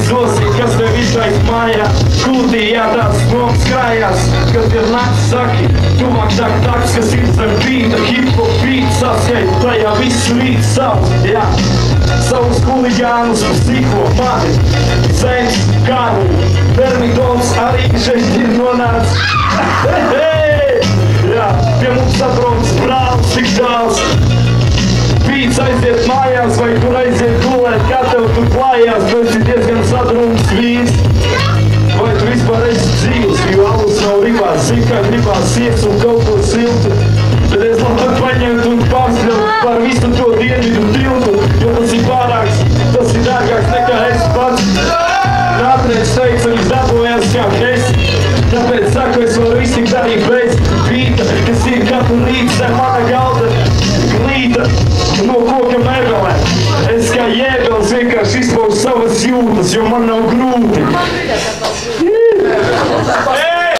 zosīt, kas tev izlaist mājā. Kūtī jādās noms krājās, kad ir nakts saki. Tuvāk tak taks, kas ir zem bīta, hip-hop beat saskait, tajā viss rīt savs, jā. Savus huligānus psiho, mani, Zens, Karli, Termidons arī šeit ir nonācis. Jā, pie mums sabrauc brālis tik dāls. Pīts aiziet mājās vai kur aiziet gulēt, kā tev tur klājās, tu esi diezgan sadrums vīns. Vai tu vispār esi dzīvs, jo alus nav ribās, zin kā gribās ies un kaut ko siltu. Bet es labāk paņemt un pārsļaut par visu to dienvidu tiltu, jo tas ir pārāks, tas ir dārgāks nekā es pats. Nātrēc teica, viņš dabojās kā es, tāpēc saku, es varu iztikt arī bez bīta, kas ir katru rītu zem mana galda glīta no koka megalē. Es kā jēbels vienkārši izpaužu savas jūtas, jo man nav grūti.